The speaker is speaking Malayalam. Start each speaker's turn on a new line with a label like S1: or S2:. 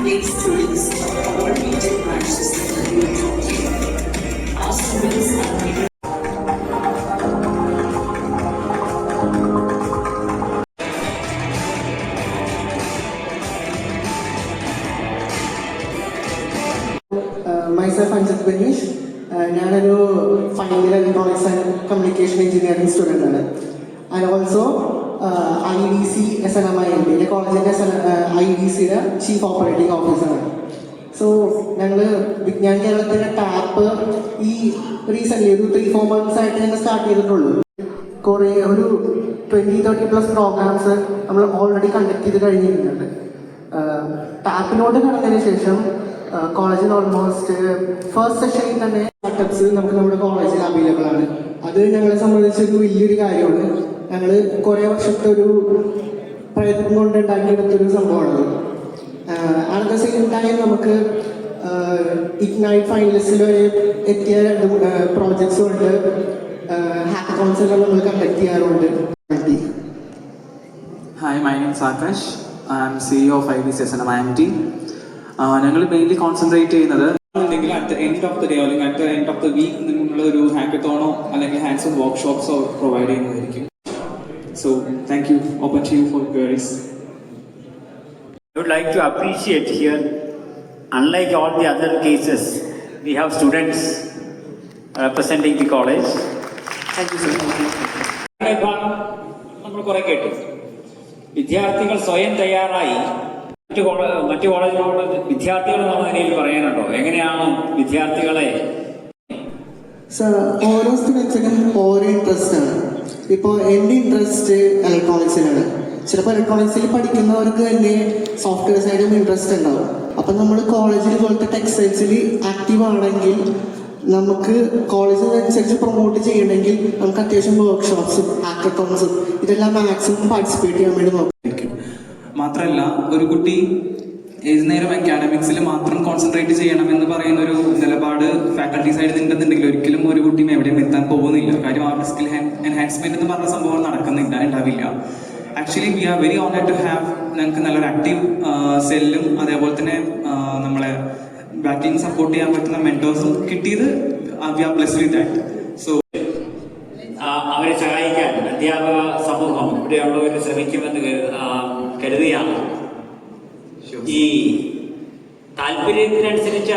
S1: accommodate students of all major branches of the university. Our students are given
S2: myself Anjit Banish. ഞാനൊരു final electronics and communication engineering student ആണ്. ആൻഡ് ഓൾസോ IDC SNMIL കോളേജിൻ്റെ IDC ചീഫ് ഓപ്പറേറ്റിംഗ് ഓഫീസറാണ്. സോ ഞങ്ങൾ വിജ്ഞാൻ കേരളത്തിൻ്റെ ടാപ്പ് ഈ റീസെൻ്റ്ലി ഒരു 3-4 months ആയിട്ട് ഞങ്ങൾ സ്റ്റാർട്ട് ചെയ്തിട്ടുള്ളൂ. കുറേ ഒരു 20-30+ പ്രോഗ്രാംസ് നമ്മൾ ഓൾറെഡി കണ്ടക്ട് ചെയ്ത് കഴിഞ്ഞിട്ടുണ്ട്. ടാപ്പിനോട് കടന്നതിന് ശേഷം കോളേജിൽ ഓൾമോസ്റ്റ് ഫസ്റ്റ് സെഷനിൽ തന്നെ സ്റ്റാർട്ടപ്സ് നമുക്ക് നമ്മുടെ കോളേജിൽ അവൈലബിൾ ആണ്. അത് ഞങ്ങളെ സംബന്ധിച്ചൊരു വലിയൊരു കാര്യമാണ്. ഞങ്ങൾ കുറേ വർഷത്തെ ഒരു പ്രയത്നം കൊണ്ട് ഉണ്ടാക്കിയെടുത്തൊരു സംഭവമാണത്. അറ്റ് ദ സെയിം ടൈം നമുക്ക് ഇഗ്നൈറ്റ് ഫൈനലിസ്റ്റിൽ വരെ എത്തിയ 2 പ്രോജക്ട്സും ഉണ്ട്. ഹാക്കത്തോൺസ് നമ്മൾ കണ്ടക്ട് ചെയ്യാറുണ്ട്.
S3: Hi, my name is Akash. I am CEO of IDC SNMIL. ഞങ്ങൾ മെയിൻലി കോൺസെൻട്രേറ്റ് ചെയ്യുന്നത് അല്ലെങ്കിൽ at the end of the day അല്ലെങ്കിൽ at the end of the week നിങ്ങളുടെ ഒരു ഹാക്കത്തോണോ അല്ലെങ്കിൽ ഹാൻഡ്സ് ഓൺ വർക്ക്ഷോപ്സോ പ്രൊവൈഡ് ചെയ്യുന്നതായിരിക്കും. So thank you. Open to you for queries.
S4: I would like to appreciate here, unlike all the other cases, we have students representing the college.
S2: Thank you, sir.
S4: നമ്മൾ കുറെ കേട്ടു. വിദ്യാർത്ഥികൾ സ്വയം തയ്യാറായി മറ്റു കോളേജിലുള്ള വിദ്യാർത്ഥികൾ എന്നുള്ള നിലയിൽ പറയാനുണ്ടോ? എങ്ങനെയാണ് വിദ്യാർത്ഥികളെ?
S2: സർ, ഓരോ സ്റ്റുഡൻസിനും ഓരോ ഇൻട്രസ്റ്റ് ആണ്. ഇപ്പോൾ എൻ്റെ ഇൻട്രസ്റ്റ് ഇലക്ട്രോണിക്സിലാണ്. ചിലപ്പോൾ ഇലക്ട്രോണിക്സിൽ പഠിക്കുന്നവർക്ക് തന്നെ സോഫ്റ്റ്വെയർ സൈഡും ഇൻട്രസ്റ്റ് ഉണ്ടാവും. അപ്പം നമ്മൾ കോളേജിൽ പോലത്തെ ടെക്സ്റ്റൈൽസിൽ ആക്റ്റീവ് ആണെങ്കിൽ നമുക്ക് കോളേജിനനുസരിച്ച് പ്രൊമോട്ട് ചെയ്യണമെങ്കിൽ നമുക്ക് അത്യാവശ്യം വർക്ക്ഷോപ്സും ഹാക്കത്തോൺസും ഇതെല്ലാം മാക്സിമം പാർട്ടിസിപ്പേറ്റ് ചെയ്യാൻ വേണ്ടി നോക്കും.
S3: മാത്രമല്ല, ഒരു കുട്ടി ഏത് നേരം അക്കാഡമിക്സിൽ മാത്രം കോൺസെൻട്രേറ്റ് ചെയ്യണം എന്ന് പറയുന്ന ഒരു നിലപാട് ഫാക്കൽറ്റി സൈഡിൽ ഉണ്ടെന്നുണ്ടെങ്കിൽ ഒരിക്കലും ഒരു കുട്ടിയും എവിടെയും എത്താൻ പോകുന്നില്ല. കാര്യം ആ സ്കിൽ എൻഹാൻസ്മെന്റ് എന്ന് പറഞ്ഞ സംഭവം ഉണ്ടാവില്ല. Actually we are very honoured to have ഞങ്ങൾക്ക് നല്ലൊരു ആക്റ്റീവ് സെല്ലും അതേപോലെ തന്നെ നമ്മളെ ബാക്കിങ് സപ്പോർട്ട് ചെയ്യാൻ പറ്റുന്ന മെന്റേഴ്സും കിട്ടിയത് we are blessed with that. So
S4: അവരെ സഹായിക്കാൻ അധ്യാപക സമൂഹം ഇവിടെയുള്ളവർ ശ്രമിക്കുമെന്ന് കരുതിയാണ്. ഈ താല്പര്യത്തിനനുസരിച്ച്